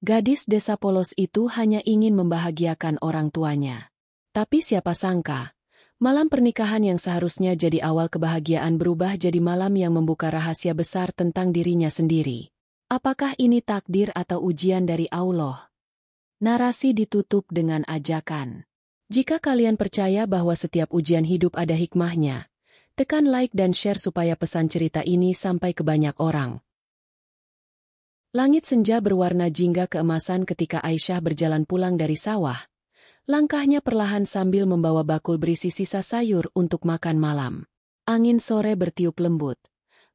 Gadis desa polos itu hanya ingin membahagiakan orang tuanya. Tapi siapa sangka, malam pernikahan yang seharusnya jadi awal kebahagiaan berubah jadi malam yang membuka rahasia besar tentang dirinya sendiri. Apakah ini takdir atau ujian dari Allah? Narasi ditutup dengan ajakan. Jika kalian percaya bahwa setiap ujian hidup ada hikmahnya, tekan like dan share supaya pesan cerita ini sampai ke banyak orang. Langit senja berwarna jingga keemasan ketika Aisyah berjalan pulang dari sawah. Langkahnya perlahan sambil membawa bakul berisi sisa sayur untuk makan malam. Angin sore bertiup lembut,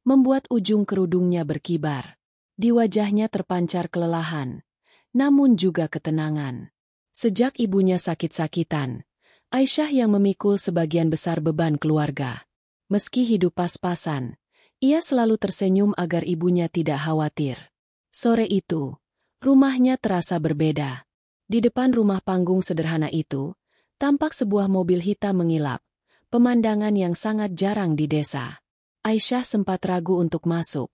membuat ujung kerudungnya berkibar. Di wajahnya terpancar kelelahan, namun juga ketenangan. Sejak ibunya sakit-sakitan, Aisyah yang memikul sebagian besar beban keluarga. Meski hidup pas-pasan, ia selalu tersenyum agar ibunya tidak khawatir. Sore itu, rumahnya terasa berbeda. Di depan rumah panggung sederhana itu, tampak sebuah mobil hitam mengilap, pemandangan yang sangat jarang di desa. Aisyah sempat ragu untuk masuk.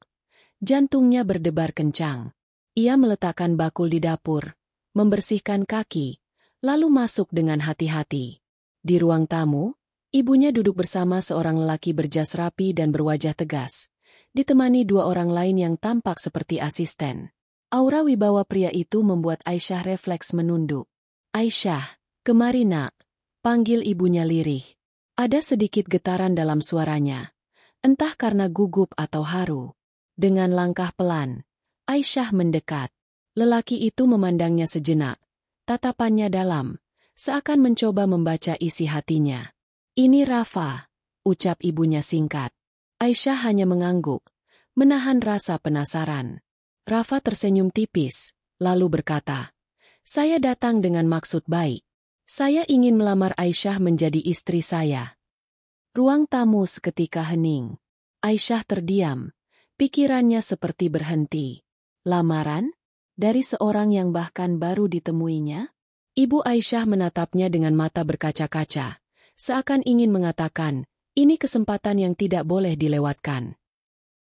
Jantungnya berdebar kencang. Ia meletakkan bakul di dapur, membersihkan kaki, lalu masuk dengan hati-hati. Di ruang tamu, ibunya duduk bersama seorang lelaki berjas rapi dan berwajah tegas, ditemani dua orang lain yang tampak seperti asisten. Aura wibawa pria itu membuat Aisyah refleks menunduk. "Aisyah, kemari nak," panggil ibunya lirih. Ada sedikit getaran dalam suaranya, entah karena gugup atau haru. Dengan langkah pelan, Aisyah mendekat. Lelaki itu memandangnya sejenak, tatapannya dalam, seakan mencoba membaca isi hatinya. "Ini Rafa," ucap ibunya singkat. Aisyah hanya mengangguk, menahan rasa penasaran. Rafa tersenyum tipis, lalu berkata, "Saya datang dengan maksud baik. Saya ingin melamar Aisyah menjadi istri saya." Ruang tamu seketika hening. Aisyah terdiam, pikirannya seperti berhenti. Lamaran? Dari seorang yang bahkan baru ditemuinya? Ibu Aisyah menatapnya dengan mata berkaca-kaca, seakan ingin mengatakan, ini kesempatan yang tidak boleh dilewatkan.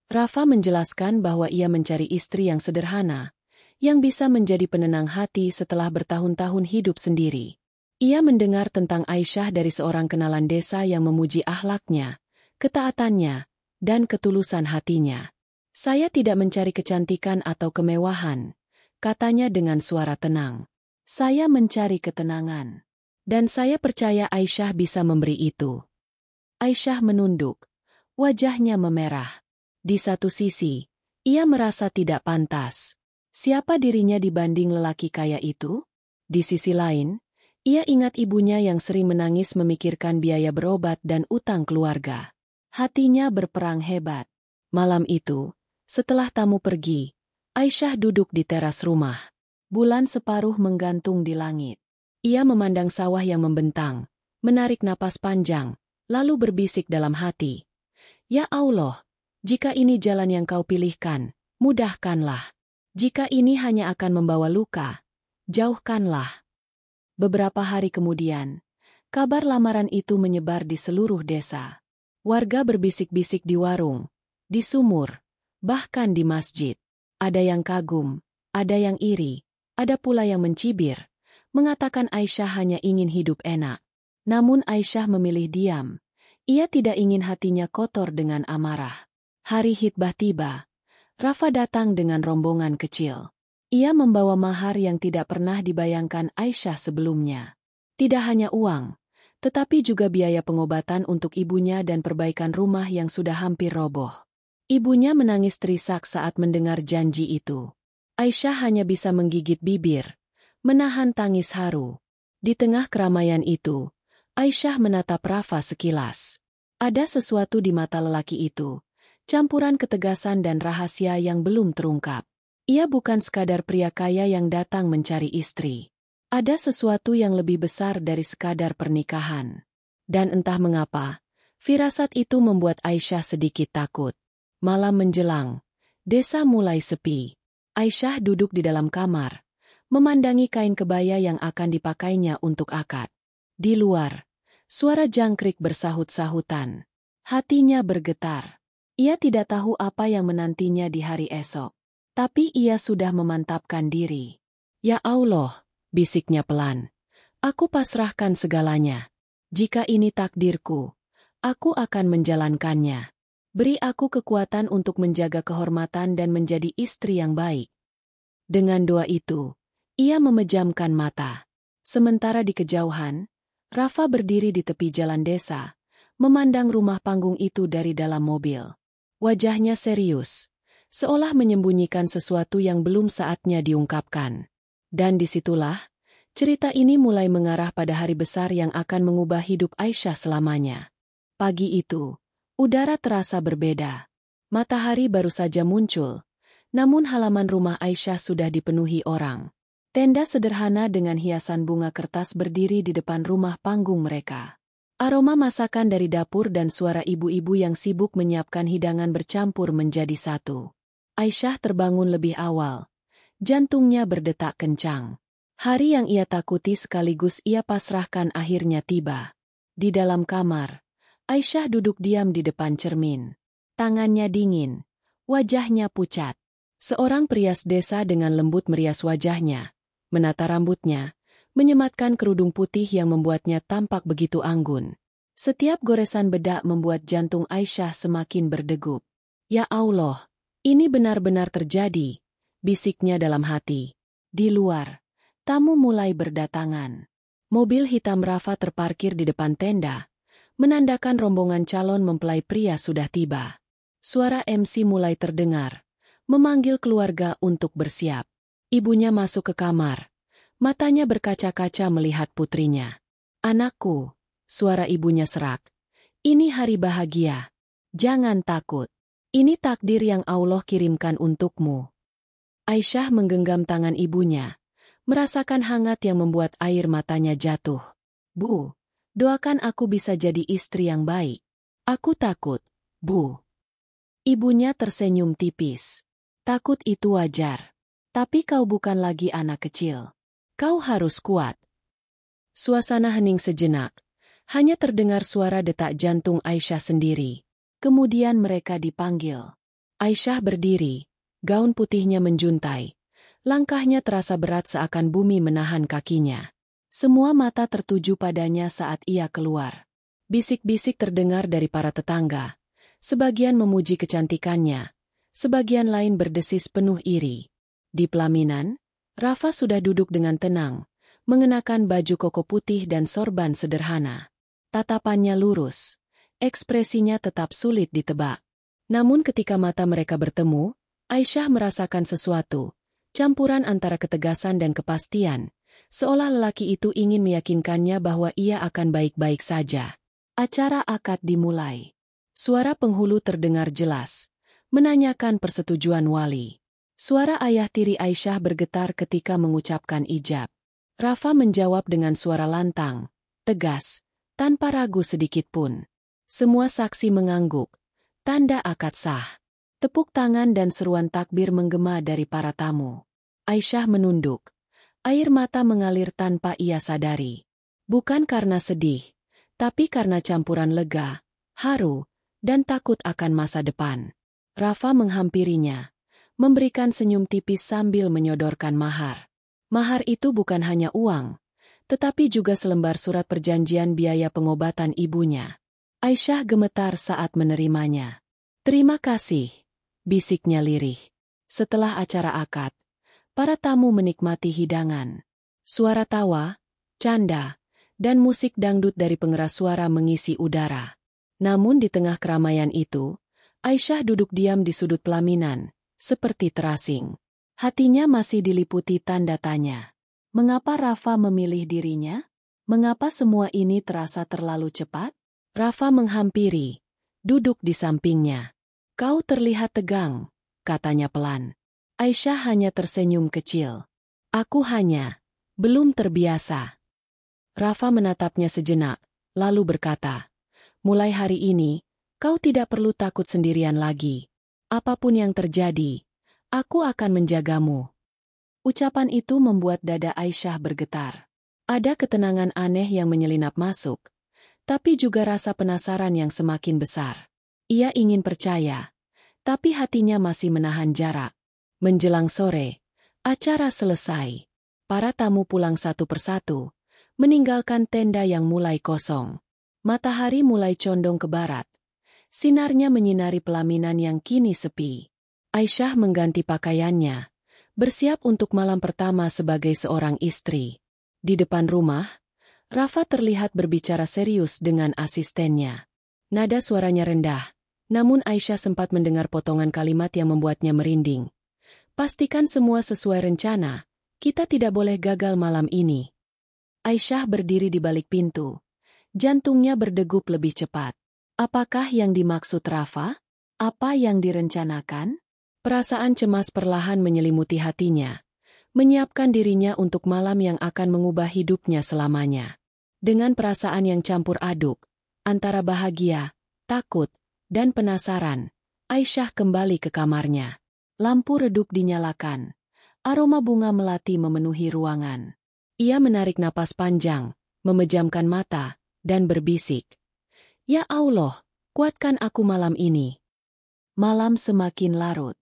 Rafa menjelaskan bahwa ia mencari istri yang sederhana, yang bisa menjadi penenang hati setelah bertahun-tahun hidup sendiri. Ia mendengar tentang Aisyah dari seorang kenalan desa yang memuji akhlaknya, ketaatannya, dan ketulusan hatinya. "Saya tidak mencari kecantikan atau kemewahan," katanya dengan suara tenang. "Saya mencari ketenangan. Dan saya percaya Aisyah bisa memberi itu." Aisyah menunduk, wajahnya memerah. Di satu sisi, ia merasa tidak pantas. Siapa dirinya dibanding lelaki kaya itu? Di sisi lain, ia ingat ibunya yang sering menangis memikirkan biaya berobat dan utang keluarga. Hatinya berperang hebat. Malam itu, setelah tamu pergi, Aisyah duduk di teras rumah. Bulan separuh menggantung di langit. Ia memandang sawah yang membentang, menarik napas panjang, lalu berbisik dalam hati. "Ya Allah, jika ini jalan yang kau pilihkan, mudahkanlah. Jika ini hanya akan membawa luka, jauhkanlah." Beberapa hari kemudian, kabar lamaran itu menyebar di seluruh desa. Warga berbisik-bisik di warung, di sumur, bahkan di masjid. Ada yang kagum, ada yang iri, ada pula yang mencibir, mengatakan Aisyah hanya ingin hidup enak. Namun Aisyah memilih diam. Ia tidak ingin hatinya kotor dengan amarah. Hari hitbah tiba. Rafa datang dengan rombongan kecil. Ia membawa mahar yang tidak pernah dibayangkan Aisyah sebelumnya. Tidak hanya uang, tetapi juga biaya pengobatan untuk ibunya dan perbaikan rumah yang sudah hampir roboh. Ibunya menangis terisak saat mendengar janji itu. Aisyah hanya bisa menggigit bibir, menahan tangis haru. Di tengah keramaian itu, Aisyah menatap Rafa sekilas. Ada sesuatu di mata lelaki itu, campuran ketegasan dan rahasia yang belum terungkap. Ia bukan sekadar pria kaya yang datang mencari istri. Ada sesuatu yang lebih besar dari sekadar pernikahan. Dan entah mengapa, firasat itu membuat Aisyah sedikit takut. Malam menjelang, desa mulai sepi. Aisyah duduk di dalam kamar, memandangi kain kebaya yang akan dipakainya untuk akad. Di luar, suara jangkrik bersahut-sahutan. Hatinya bergetar. Ia tidak tahu apa yang menantinya di hari esok. Tapi ia sudah memantapkan diri. Ya Allah, bisiknya pelan. Aku pasrahkan segalanya. Jika ini takdirku, aku akan menjalankannya. Beri aku kekuatan untuk menjaga kehormatan dan menjadi istri yang baik. Dengan doa itu, ia memejamkan mata. Sementara di kejauhan, Rafa berdiri di tepi jalan desa, memandang rumah panggung itu dari dalam mobil. Wajahnya serius, seolah menyembunyikan sesuatu yang belum saatnya diungkapkan. Dan disitulah, cerita ini mulai mengarah pada hari besar yang akan mengubah hidup Aisyah selamanya. Pagi itu, udara terasa berbeda. Matahari baru saja muncul, namun halaman rumah Aisyah sudah dipenuhi orang. Tenda sederhana dengan hiasan bunga kertas berdiri di depan rumah panggung mereka. Aroma masakan dari dapur dan suara ibu-ibu yang sibuk menyiapkan hidangan bercampur menjadi satu. Aisyah terbangun lebih awal. Jantungnya berdetak kencang. Hari yang ia takuti sekaligus ia pasrahkan akhirnya tiba. Di dalam kamar, Aisyah duduk diam di depan cermin. Tangannya dingin, wajahnya pucat. Seorang perias desa dengan lembut merias wajahnya, menata rambutnya, menyematkan kerudung putih yang membuatnya tampak begitu anggun. Setiap goresan bedak membuat jantung Aisyah semakin berdegup. Ya Allah, ini benar-benar terjadi, bisiknya dalam hati. Di luar, tamu mulai berdatangan. Mobil hitam Rafa terparkir di depan tenda, menandakan rombongan calon mempelai pria sudah tiba. Suara MC mulai terdengar, memanggil keluarga untuk bersiap. Ibunya masuk ke kamar, matanya berkaca-kaca melihat putrinya. Anakku, suara ibunya serak. Ini hari bahagia. Jangan takut. Ini takdir yang Allah kirimkan untukmu. Aisyah menggenggam tangan ibunya, merasakan hangat yang membuat air matanya jatuh. Bu, doakan aku bisa jadi istri yang baik. Aku takut, Bu. Ibunya tersenyum tipis. Takut itu wajar. Tapi kau bukan lagi anak kecil. Kau harus kuat. Suasana hening sejenak. Hanya terdengar suara detak jantung Aisyah sendiri. Kemudian mereka dipanggil. Aisyah berdiri, gaun putihnya menjuntai. Langkahnya terasa berat seakan bumi menahan kakinya. Semua mata tertuju padanya saat ia keluar. Bisik-bisik terdengar dari para tetangga. Sebagian memuji kecantikannya, sebagian lain berdesis penuh iri. Di pelaminan, Rafa sudah duduk dengan tenang, mengenakan baju koko putih dan sorban sederhana. Tatapannya lurus, ekspresinya tetap sulit ditebak. Namun ketika mata mereka bertemu, Aisyah merasakan sesuatu. Campuran antara ketegasan dan kepastian, seolah lelaki itu ingin meyakinkannya bahwa ia akan baik-baik saja. Acara akad dimulai. Suara penghulu terdengar jelas, menanyakan persetujuan wali. Suara ayah tiri Aisyah bergetar ketika mengucapkan ijab. Rafa menjawab dengan suara lantang, tegas, tanpa ragu sedikit pun. Semua saksi mengangguk, tanda akad sah. Tepuk tangan dan seruan takbir menggema dari para tamu. Aisyah menunduk. Air mata mengalir tanpa ia sadari. Bukan karena sedih, tapi karena campuran lega, haru, dan takut akan masa depan. Rafa menghampirinya, memberikan senyum tipis sambil menyodorkan mahar. Mahar itu bukan hanya uang, tetapi juga selembar surat perjanjian biaya pengobatan ibunya. Aisyah gemetar saat menerimanya. Terima kasih, bisiknya lirih. Setelah acara akad, para tamu menikmati hidangan. Suara tawa, canda, dan musik dangdut dari pengeras suara mengisi udara. Namun di tengah keramaian itu, Aisyah duduk diam di sudut pelaminan, seperti terasing. Hatinya masih diliputi tanda tanya. Mengapa Rafa memilih dirinya? Mengapa semua ini terasa terlalu cepat? Rafa menghampiri, duduk di sampingnya. Kau terlihat tegang, katanya pelan. Aisyah hanya tersenyum kecil. Aku hanya belum terbiasa. Rafa menatapnya sejenak, lalu berkata, mulai hari ini, kau tidak perlu takut sendirian lagi. Apapun yang terjadi, aku akan menjagamu. Ucapan itu membuat dada Aisyah bergetar. Ada ketenangan aneh yang menyelinap masuk, tapi juga rasa penasaran yang semakin besar. Ia ingin percaya, tapi hatinya masih menahan jarak. Menjelang sore, acara selesai. Para tamu pulang satu persatu, meninggalkan tenda yang mulai kosong. Matahari mulai condong ke barat. Sinarnya menyinari pelaminan yang kini sepi. Aisyah mengganti pakaiannya, bersiap untuk malam pertama sebagai seorang istri. Di depan rumah, Rafa terlihat berbicara serius dengan asistennya. Nada suaranya rendah, namun Aisyah sempat mendengar potongan kalimat yang membuatnya merinding. Pastikan semua sesuai rencana, kita tidak boleh gagal malam ini. Aisyah berdiri di balik pintu. Jantungnya berdegup lebih cepat. Apakah yang dimaksud Rafa? Apa yang direncanakan? Perasaan cemas perlahan menyelimuti hatinya, menyiapkan dirinya untuk malam yang akan mengubah hidupnya selamanya. Dengan perasaan yang campur aduk, antara bahagia, takut, dan penasaran, Aisyah kembali ke kamarnya. Lampu redup dinyalakan. Aroma bunga melati memenuhi ruangan. Ia menarik napas panjang, memejamkan mata, dan berbisik. Ya Allah, kuatkan aku malam ini. Malam semakin larut.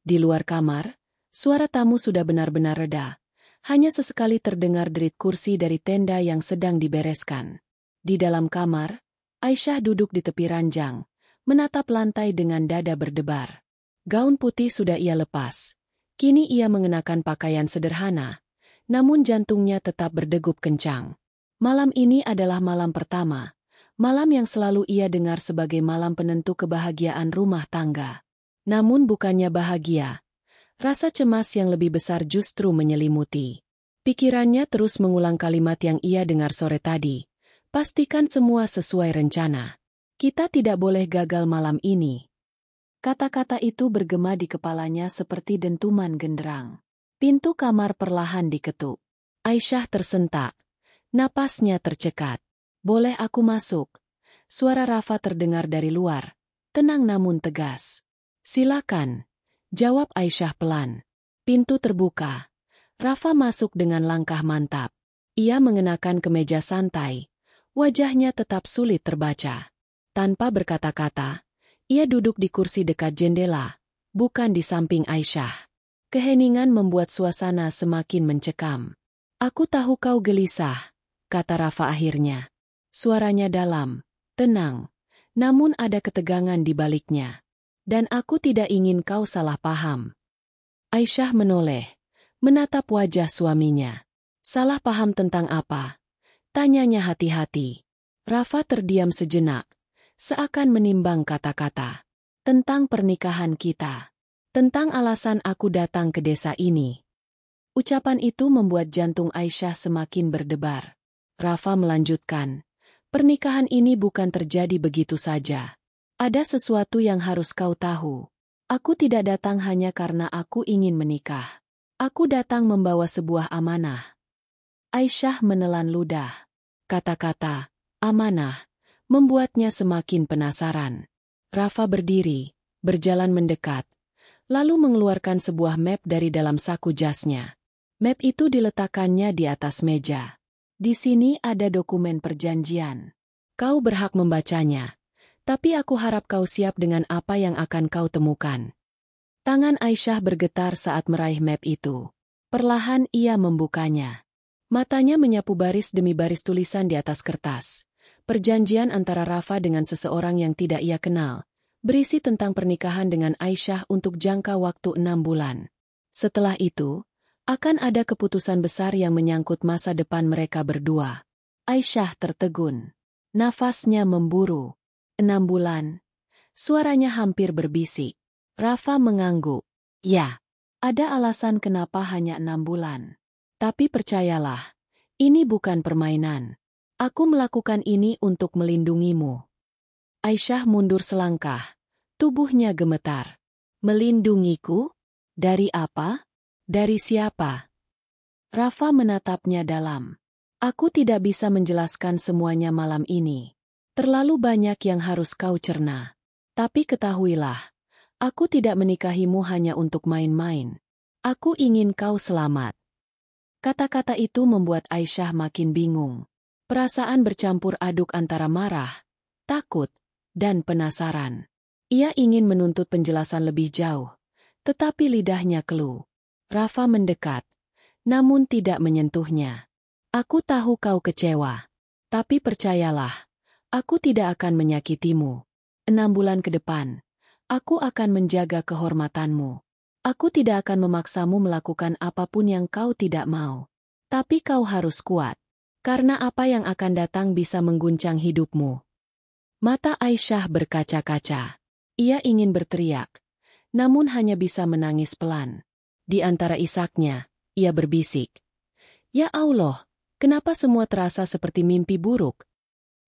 Di luar kamar, suara tamu sudah benar-benar reda. Hanya sesekali terdengar derit kursi dari tenda yang sedang dibereskan. Di dalam kamar, Aisyah duduk di tepi ranjang, menatap lantai dengan dada berdebar. Gaun putih sudah ia lepas. Kini ia mengenakan pakaian sederhana, namun jantungnya tetap berdegup kencang. Malam ini adalah malam pertama, malam yang selalu ia dengar sebagai malam penentu kebahagiaan rumah tangga. Namun bukannya bahagia. Rasa cemas yang lebih besar justru menyelimuti. Pikirannya terus mengulang kalimat yang ia dengar sore tadi. Pastikan semua sesuai rencana. Kita tidak boleh gagal malam ini. Kata-kata itu bergema di kepalanya seperti dentuman genderang. Pintu kamar perlahan diketuk. Aisyah tersentak. Napasnya tercekat. Boleh aku masuk? Suara Rafa terdengar dari luar. Tenang namun tegas. Silakan. Jawab Aisyah pelan. Pintu terbuka. Rafa masuk dengan langkah mantap. Ia mengenakan kemeja santai. Wajahnya tetap sulit terbaca. Tanpa berkata-kata, ia duduk di kursi dekat jendela, bukan di samping Aisyah. Keheningan membuat suasana semakin mencekam. Aku tahu kau gelisah, kata Rafa akhirnya. Suaranya dalam, tenang, namun ada ketegangan di baliknya. Dan aku tidak ingin kau salah paham. Aisyah menoleh, menatap wajah suaminya. Salah paham tentang apa? Tanyanya hati-hati. Rafa terdiam sejenak, seakan menimbang kata-kata. Tentang pernikahan kita. Tentang alasan aku datang ke desa ini. Ucapan itu membuat jantung Aisyah semakin berdebar. Rafa melanjutkan, pernikahan ini bukan terjadi begitu saja. Ada sesuatu yang harus kau tahu. Aku tidak datang hanya karena aku ingin menikah. Aku datang membawa sebuah amanah. Aisyah menelan ludah. Kata-kata, amanah, membuatnya semakin penasaran. Rafa berdiri, berjalan mendekat, lalu mengeluarkan sebuah map dari dalam saku jasnya. Map itu diletakkannya di atas meja. Di sini ada dokumen perjanjian. Kau berhak membacanya. Tapi aku harap kau siap dengan apa yang akan kau temukan. Tangan Aisyah bergetar saat meraih map itu. Perlahan ia membukanya. Matanya menyapu baris demi baris tulisan di atas kertas. Perjanjian antara Rafa dengan seseorang yang tidak ia kenal, berisi tentang pernikahan dengan Aisyah untuk jangka waktu 6 bulan. Setelah itu, akan ada keputusan besar yang menyangkut masa depan mereka berdua. Aisyah tertegun. Nafasnya memburu. 6 bulan. Suaranya hampir berbisik. Rafa mengangguk. Ya, ada alasan kenapa hanya 6 bulan. Tapi percayalah, ini bukan permainan. Aku melakukan ini untuk melindungimu. Aisyah mundur selangkah. Tubuhnya gemetar. Melindungiku? Dari apa? Dari siapa? Rafa menatapnya dalam. Aku tidak bisa menjelaskan semuanya malam ini. Terlalu banyak yang harus kau cerna. Tapi ketahuilah, aku tidak menikahimu hanya untuk main-main. Aku ingin kau selamat. Kata-kata itu membuat Aisyah makin bingung. Perasaan bercampur aduk antara marah, takut, dan penasaran. Ia ingin menuntut penjelasan lebih jauh, tetapi lidahnya keluh. Rafa mendekat. namun tidak menyentuhnya. Aku tahu kau kecewa. Tapi percayalah, aku tidak akan menyakitimu. 6 bulan ke depan, aku akan menjaga kehormatanmu. Aku tidak akan memaksamu melakukan apapun yang kau tidak mau. Tapi kau harus kuat, karena apa yang akan datang bisa mengguncang hidupmu. Mata Aisyah berkaca-kaca. Ia ingin berteriak, namun hanya bisa menangis pelan. Di antara isaknya, ia berbisik, "Ya Allah, kenapa semua terasa seperti mimpi buruk?"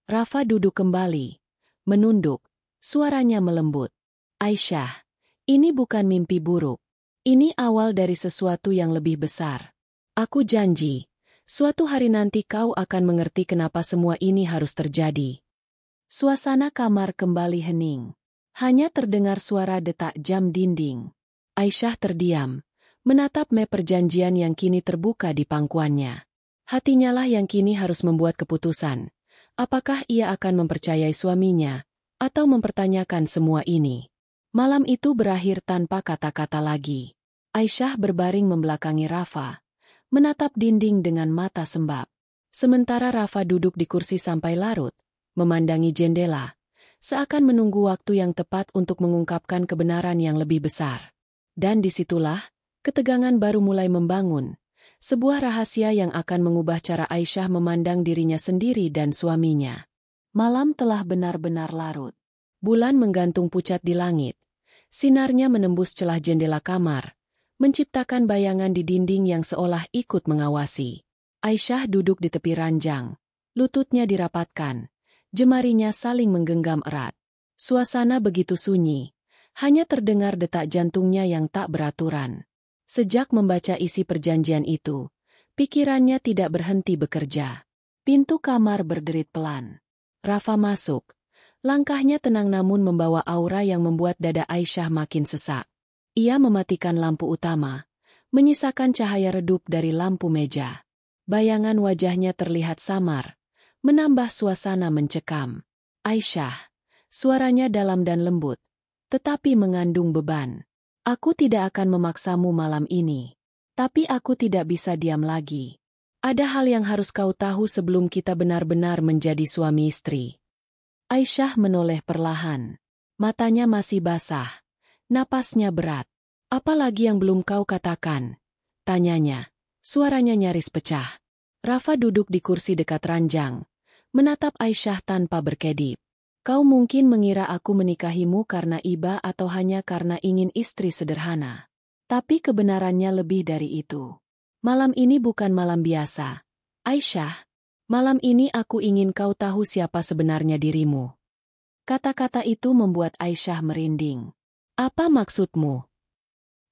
Rafa duduk kembali, menunduk, suaranya melembut. "Aisyah, ini bukan mimpi buruk. Ini awal dari sesuatu yang lebih besar. Aku janji, suatu hari nanti kau akan mengerti kenapa semua ini harus terjadi." Suasana kamar kembali hening. Hanya terdengar suara detak jam dinding. Aisyah terdiam, menatap map perjanjian yang kini terbuka di pangkuannya. Hatinya lah yang kini harus membuat keputusan. Apakah ia akan mempercayai suaminya, atau mempertanyakan semua ini? Malam itu berakhir tanpa kata-kata lagi. Aisyah berbaring membelakangi Rafa, menatap dinding dengan mata sembab. Sementara Rafa duduk di kursi sampai larut, memandangi jendela, seakan menunggu waktu yang tepat untuk mengungkapkan kebenaran yang lebih besar. Dan disitulah, ketegangan baru mulai membangun, sebuah rahasia yang akan mengubah cara Aisyah memandang dirinya sendiri dan suaminya. Malam telah benar-benar larut. Bulan menggantung pucat di langit. Sinarnya menembus celah jendela kamar, menciptakan bayangan di dinding yang seolah ikut mengawasi. Aisyah duduk di tepi ranjang, lututnya dirapatkan, jemarinya saling menggenggam erat. Suasana begitu sunyi, hanya terdengar detak jantungnya yang tak beraturan. Sejak membaca isi perjanjian itu, pikirannya tidak berhenti bekerja. Pintu kamar berderit pelan. Rafa masuk. Langkahnya tenang namun membawa aura yang membuat dada Aisyah makin sesak. Ia mematikan lampu utama, menyisakan cahaya redup dari lampu meja. Bayangan wajahnya terlihat samar, menambah suasana mencekam. "Aisyah," suaranya dalam dan lembut, tetapi mengandung beban. "Aku tidak akan memaksamu malam ini. Tapi aku tidak bisa diam lagi. Ada hal yang harus kau tahu sebelum kita benar-benar menjadi suami istri." Aisyah menoleh perlahan. Matanya masih basah. Napasnya berat. "Apa lagi yang belum kau katakan?" tanyanya. Suaranya nyaris pecah. Rafa duduk di kursi dekat ranjang, menatap Aisyah tanpa berkedip. "Kau mungkin mengira aku menikahimu karena iba atau hanya karena ingin istri sederhana. Tapi kebenarannya lebih dari itu. Malam ini bukan malam biasa. Aisyah, malam ini aku ingin kau tahu siapa sebenarnya dirimu." Kata-kata itu membuat Aisyah merinding. "Apa maksudmu?"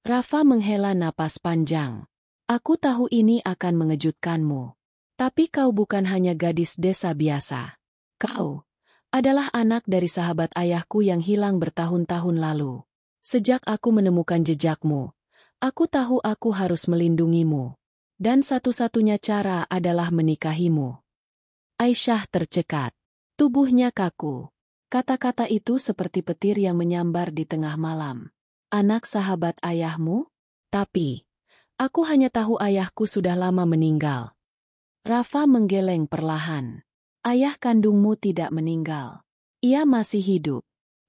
Rafa menghela napas panjang. "Aku tahu ini akan mengejutkanmu. Tapi kau bukan hanya gadis desa biasa. Kau adalah anak dari sahabat ayahku yang hilang bertahun-tahun lalu. Sejak aku menemukan jejakmu, aku tahu aku harus melindungimu. Dan satu-satunya cara adalah menikahimu." Aisyah tercekat. Tubuhnya kaku. Kata-kata itu seperti petir yang menyambar di tengah malam. "Anak sahabat ayahmu? Tapi, aku hanya tahu ayahku sudah lama meninggal." Rafa menggeleng perlahan. "Ayah kandungmu tidak meninggal. Ia masih hidup.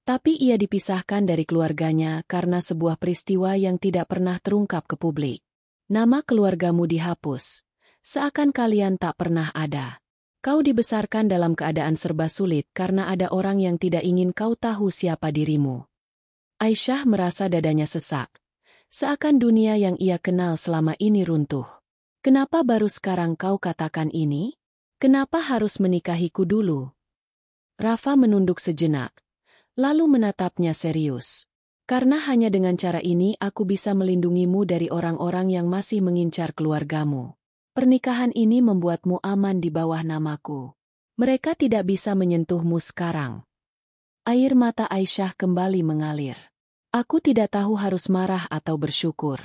Tapi ia dipisahkan dari keluarganya karena sebuah peristiwa yang tidak pernah terungkap ke publik. Nama keluargamu dihapus. Seakan kalian tak pernah ada. Kau dibesarkan dalam keadaan serba sulit karena ada orang yang tidak ingin kau tahu siapa dirimu." Aisyah merasa dadanya sesak. Seakan dunia yang ia kenal selama ini runtuh. "Kenapa baru sekarang kau katakan ini? Kenapa harus menikahiku dulu?" Rafa menunduk sejenak, lalu menatapnya serius. "Karena hanya dengan cara ini aku bisa melindungimu dari orang-orang yang masih mengincar keluargamu. Pernikahan ini membuatmu aman di bawah namaku. Mereka tidak bisa menyentuhmu sekarang." Air mata Aisyah kembali mengalir. "Aku tidak tahu harus marah atau bersyukur.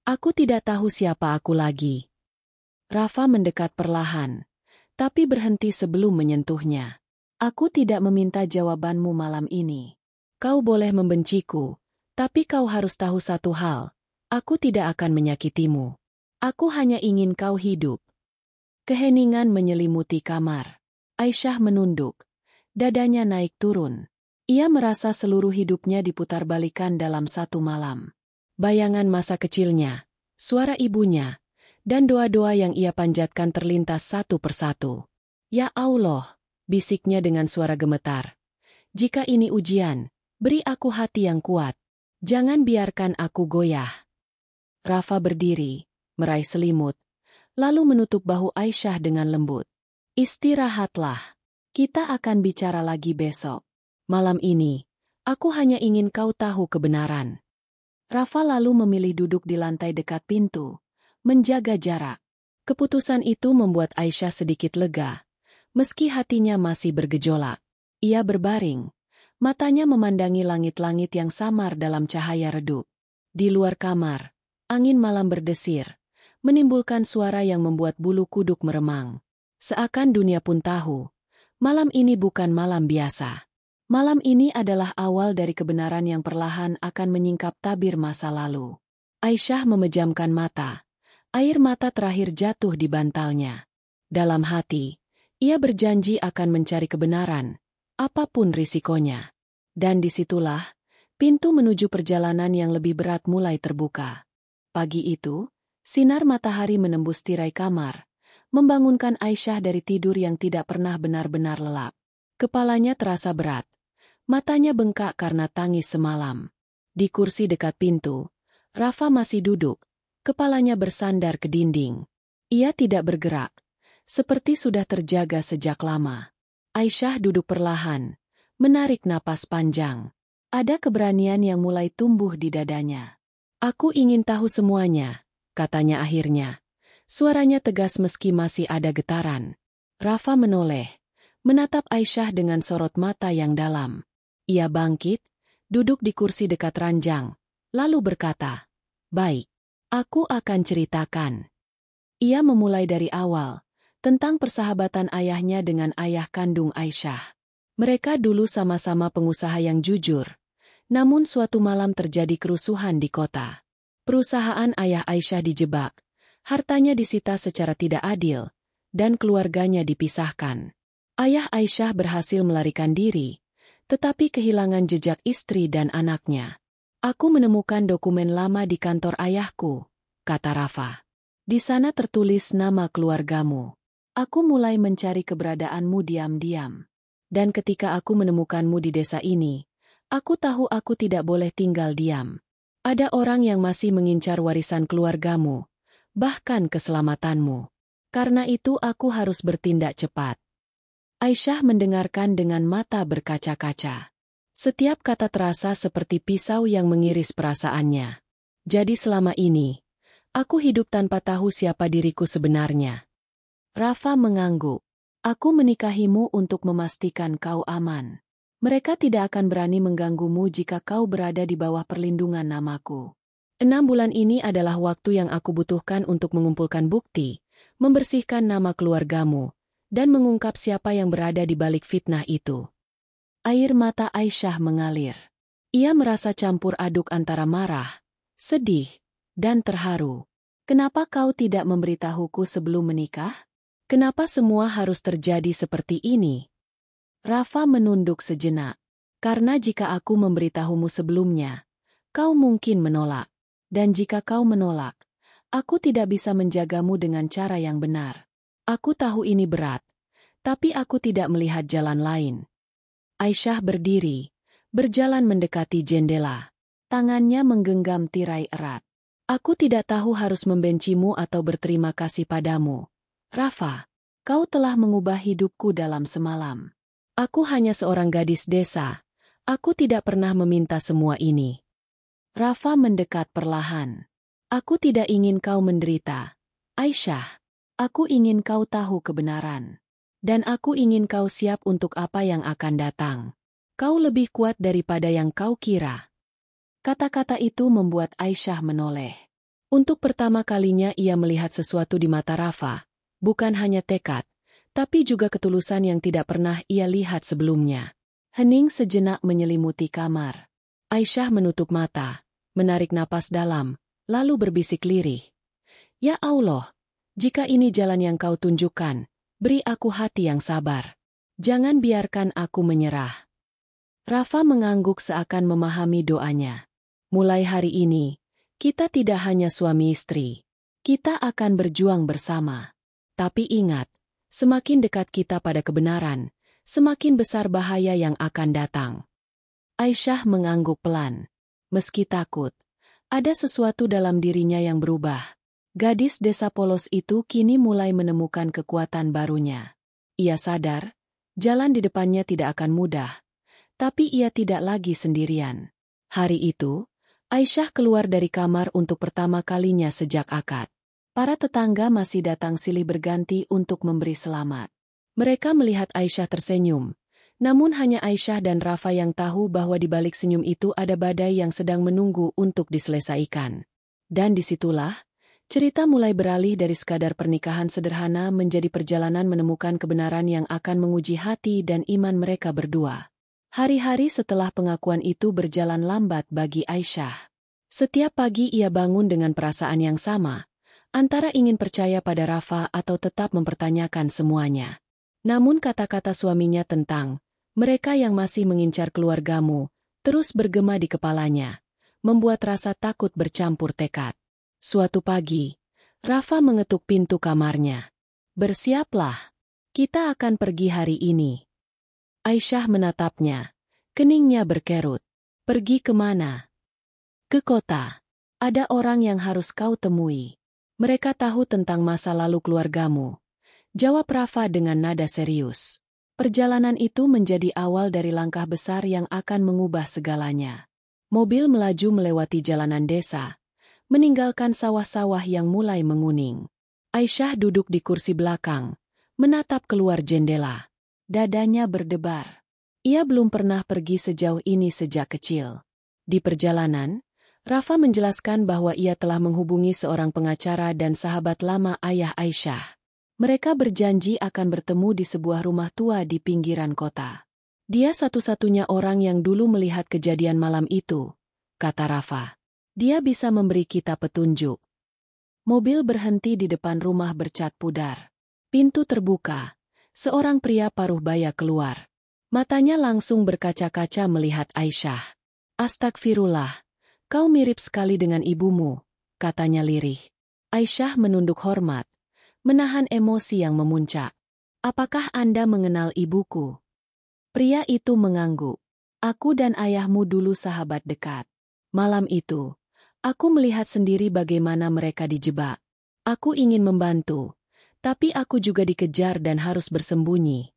Aku tidak tahu siapa aku lagi." Rafa mendekat perlahan, tapi berhenti sebelum menyentuhnya. "Aku tidak meminta jawabanmu malam ini. Kau boleh membenciku, tapi kau harus tahu satu hal. Aku tidak akan menyakitimu. Aku hanya ingin kau hidup. Keheningan menyelimuti kamar. Aisyah menunduk. Dadanya naik turun. Ia merasa seluruh hidupnya diputarbalikan dalam satu malam. Bayangan masa kecilnya, suara ibunya, dan doa-doa yang ia panjatkan terlintas satu persatu. Ya Allah, bisiknya dengan suara gemetar. Jika ini ujian, beri aku hati yang kuat. Jangan biarkan aku goyah. Rafa berdiri, meraih selimut, lalu menutup bahu Aisyah dengan lembut. Istirahatlah. Kita akan bicara lagi besok. Malam ini, aku hanya ingin kau tahu kebenaran. Rafa lalu memilih duduk di lantai dekat pintu, menjaga jarak. Keputusan itu membuat Aisyah sedikit lega, meski hatinya masih bergejolak. Ia berbaring, matanya memandangi langit-langit yang samar dalam cahaya redup. Di luar kamar, angin malam berdesir, menimbulkan suara yang membuat bulu kuduk meremang. Seakan dunia pun tahu, malam ini bukan malam biasa. Malam ini adalah awal dari kebenaran yang perlahan akan menyingkap tabir masa lalu. Aisyah memejamkan mata. Air mata terakhir jatuh di bantalnya. Dalam hati, ia berjanji akan mencari kebenaran, apapun risikonya. Dan disitulah, pintu menuju perjalanan yang lebih berat mulai terbuka. Pagi itu, sinar matahari menembus tirai kamar, membangunkan Aisyah dari tidur yang tidak pernah benar-benar lelap. Kepalanya terasa berat. Matanya bengkak karena tangis semalam. Di kursi dekat pintu, Rafa masih duduk, kepalanya bersandar ke dinding. Ia tidak bergerak, seperti sudah terjaga sejak lama. Aisyah duduk perlahan, menarik napas panjang. Ada keberanian yang mulai tumbuh di dadanya. Aku ingin tahu semuanya, katanya akhirnya. Suaranya tegas meski masih ada getaran. Rafa menoleh, menatap Aisyah dengan sorot mata yang dalam. Ia bangkit, duduk di kursi dekat ranjang, lalu berkata, "Baik, aku akan ceritakan." Ia memulai dari awal, tentang persahabatan ayahnya dengan ayah kandung Aisyah. Mereka dulu sama-sama pengusaha yang jujur, namun suatu malam terjadi kerusuhan di kota. Perusahaan ayah Aisyah dijebak, hartanya disita secara tidak adil, dan keluarganya dipisahkan. Ayah Aisyah berhasil melarikan diri, tetapi kehilangan jejak istri dan anaknya. Aku menemukan dokumen lama di kantor ayahku, kata Rafa. Di sana tertulis nama keluargamu. Aku mulai mencari keberadaanmu diam-diam. Dan ketika aku menemukanmu di desa ini, aku tahu aku tidak boleh tinggal diam. Ada orang yang masih mengincar warisan keluargamu, bahkan keselamatanmu. Karena itu aku harus bertindak cepat. Aisyah mendengarkan dengan mata berkaca-kaca. Setiap kata terasa seperti pisau yang mengiris perasaannya. Jadi selama ini, aku hidup tanpa tahu siapa diriku sebenarnya. Rafa mengangguk. Aku menikahimu untuk memastikan kau aman. Mereka tidak akan berani mengganggumu jika kau berada di bawah perlindungan namaku. 6 bulan ini adalah waktu yang aku butuhkan untuk mengumpulkan bukti, membersihkan nama keluargamu, dan mengungkap siapa yang berada di balik fitnah itu. Air mata Aisyah mengalir. Ia merasa campur aduk antara marah, sedih, dan terharu. Kenapa kau tidak memberitahuku sebelum menikah? Kenapa semua harus terjadi seperti ini? Rafa menunduk sejenak. Karena jika aku memberitahumu sebelumnya, kau mungkin menolak. Dan jika kau menolak, aku tidak bisa menjagamu dengan cara yang benar. Aku tahu ini berat, tapi aku tidak melihat jalan lain. Aisyah berdiri, berjalan mendekati jendela. Tangannya menggenggam tirai erat. Aku tidak tahu harus membencimu atau berterima kasih padamu. Rafa, kau telah mengubah hidupku dalam semalam. Aku hanya seorang gadis desa. Aku tidak pernah meminta semua ini. Rafa mendekat perlahan. Aku tidak ingin kau menderita. Aisyah, aku ingin kau tahu kebenaran. Dan aku ingin kau siap untuk apa yang akan datang. Kau lebih kuat daripada yang kau kira. Kata-kata itu membuat Aisyah menoleh. Untuk pertama kalinya ia melihat sesuatu di mata Rafa. Bukan hanya tekad, tapi juga ketulusan yang tidak pernah ia lihat sebelumnya. Hening sejenak menyelimuti kamar. Aisyah menutup mata, menarik napas dalam, lalu berbisik lirih. Ya Allah, jika ini jalan yang kau tunjukkan, beri aku hati yang sabar. Jangan biarkan aku menyerah. Rafa mengangguk seakan memahami doanya. Mulai hari ini, kita tidak hanya suami istri. Kita akan berjuang bersama. Tapi ingat, semakin dekat kita pada kebenaran, semakin besar bahaya yang akan datang. Aisyah mengangguk pelan. Meski takut, ada sesuatu dalam dirinya yang berubah. Gadis desa polos itu kini mulai menemukan kekuatan barunya. Ia sadar, jalan di depannya tidak akan mudah. Tapi ia tidak lagi sendirian. Hari itu, Aisyah keluar dari kamar untuk pertama kalinya sejak akad. Para tetangga masih datang silih berganti untuk memberi selamat. Mereka melihat Aisyah tersenyum. Namun hanya Aisyah dan Rafa yang tahu bahwa di balik senyum itu ada badai yang sedang menunggu untuk diselesaikan. Dan disitulah, cerita mulai beralih dari sekadar pernikahan sederhana menjadi perjalanan menemukan kebenaran yang akan menguji hati dan iman mereka berdua. Hari-hari setelah pengakuan itu berjalan lambat bagi Aisyah. Setiap pagi ia bangun dengan perasaan yang sama, antara ingin percaya pada Rafa atau tetap mempertanyakan semuanya. Namun kata-kata suaminya tentang, mereka yang masih mengincar keluargamu, terus bergema di kepalanya, membuat rasa takut bercampur tekad. Suatu pagi, Rafa mengetuk pintu kamarnya. Bersiaplah, kita akan pergi hari ini. Aisyah menatapnya. Keningnya berkerut. Pergi kemana? Ke kota. Ada orang yang harus kau temui. Mereka tahu tentang masa lalu keluargamu. Jawab Rafa dengan nada serius. Perjalanan itu menjadi awal dari langkah besar yang akan mengubah segalanya. Mobil melaju melewati jalanan desa, meninggalkan sawah-sawah yang mulai menguning. Aisyah duduk di kursi belakang, menatap keluar jendela. Dadanya berdebar. Ia belum pernah pergi sejauh ini sejak kecil. Di perjalanan, Rafa menjelaskan bahwa ia telah menghubungi seorang pengacara dan sahabat lama ayah Aisyah. Mereka berjanji akan bertemu di sebuah rumah tua di pinggiran kota. Dia satu-satunya orang yang dulu melihat kejadian malam itu, kata Rafa. Dia bisa memberi kita petunjuk. Mobil berhenti di depan rumah bercat pudar. Pintu terbuka. Seorang pria paruh baya keluar. Matanya langsung berkaca-kaca melihat Aisyah. Astagfirullah, kau mirip sekali dengan ibumu, katanya lirih. Aisyah menunduk hormat, menahan emosi yang memuncak. Apakah Anda mengenal ibuku? Pria itu mengangguk. Aku dan ayahmu dulu sahabat dekat. Malam itu, aku melihat sendiri bagaimana mereka dijebak. Aku ingin membantu. Tapi aku juga dikejar dan harus bersembunyi.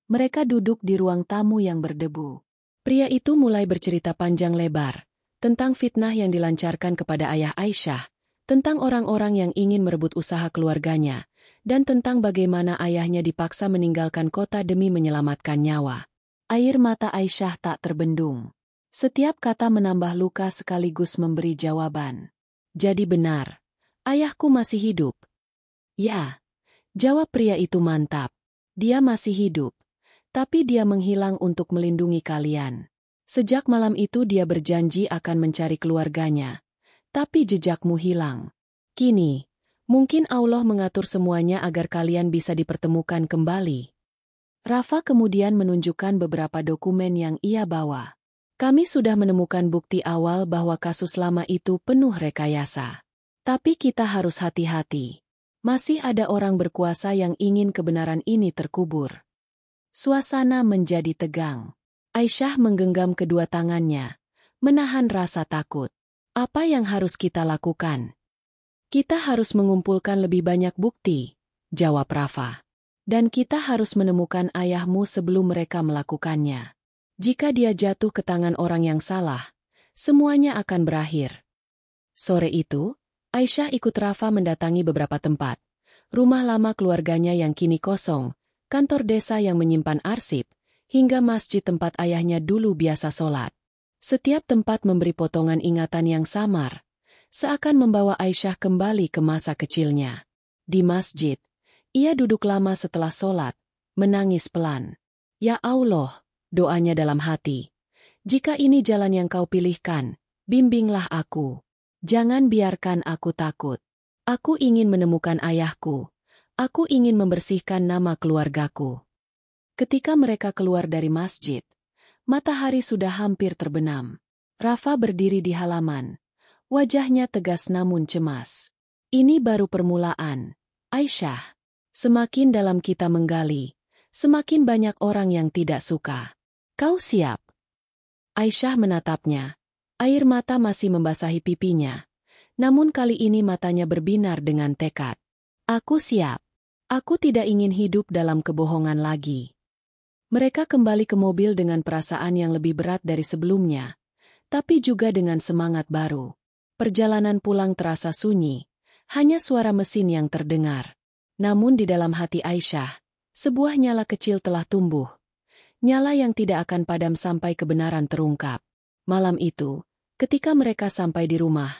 Mereka duduk di ruang tamu yang berdebu. Pria itu mulai bercerita panjang lebar, tentang fitnah yang dilancarkan kepada ayah Aisyah, tentang orang-orang yang ingin merebut usaha keluarganya, dan tentang bagaimana ayahnya dipaksa meninggalkan kota demi menyelamatkan nyawa. Air mata Aisyah tak terbendung. Setiap kata menambah luka sekaligus memberi jawaban. Jadi benar, ayahku masih hidup. Ya. Jawab pria itu mantap. Dia masih hidup. Tapi dia menghilang untuk melindungi kalian. Sejak malam itu dia berjanji akan mencari keluarganya. Tapi jejakmu hilang. Kini, mungkin Allah mengatur semuanya agar kalian bisa dipertemukan kembali. Rafa kemudian menunjukkan beberapa dokumen yang ia bawa. Kami sudah menemukan bukti awal bahwa kasus lama itu penuh rekayasa. Tapi kita harus hati-hati. Masih ada orang berkuasa yang ingin kebenaran ini terkubur. Suasana menjadi tegang. Aisyah menggenggam kedua tangannya, menahan rasa takut. Apa yang harus kita lakukan? Kita harus mengumpulkan lebih banyak bukti, jawab Rafa. Dan kita harus menemukan ayahmu sebelum mereka melakukannya. Jika dia jatuh ke tangan orang yang salah, semuanya akan berakhir. Sore itu, Aisyah ikut Rafa mendatangi beberapa tempat. Rumah lama keluarganya yang kini kosong, kantor desa yang menyimpan arsip, hingga masjid tempat ayahnya dulu biasa sholat. Setiap tempat memberi potongan ingatan yang samar, seakan membawa Aisyah kembali ke masa kecilnya. Di masjid, ia duduk lama setelah sholat, menangis pelan. Ya Allah, doanya dalam hati. Jika ini jalan yang kau pilihkan, bimbinglah aku. Jangan biarkan aku takut. Aku ingin menemukan ayahku. Aku ingin membersihkan nama keluargaku. Ketika mereka keluar dari masjid, matahari sudah hampir terbenam. Rafa berdiri di halaman. Wajahnya tegas namun cemas. Ini baru permulaan, Aisyah. Semakin dalam kita menggali, semakin banyak orang yang tidak suka. Kau siap? Aisyah menatapnya. Air mata masih membasahi pipinya. Namun kali ini matanya berbinar dengan tekad. Aku siap. Aku tidak ingin hidup dalam kebohongan lagi. Mereka kembali ke mobil dengan perasaan yang lebih berat dari sebelumnya, tapi juga dengan semangat baru. Perjalanan pulang terasa sunyi, hanya suara mesin yang terdengar. Namun di dalam hati Aisyah, sebuah nyala kecil telah tumbuh. Nyala yang tidak akan padam sampai kebenaran terungkap. Malam itu, ketika mereka sampai di rumah,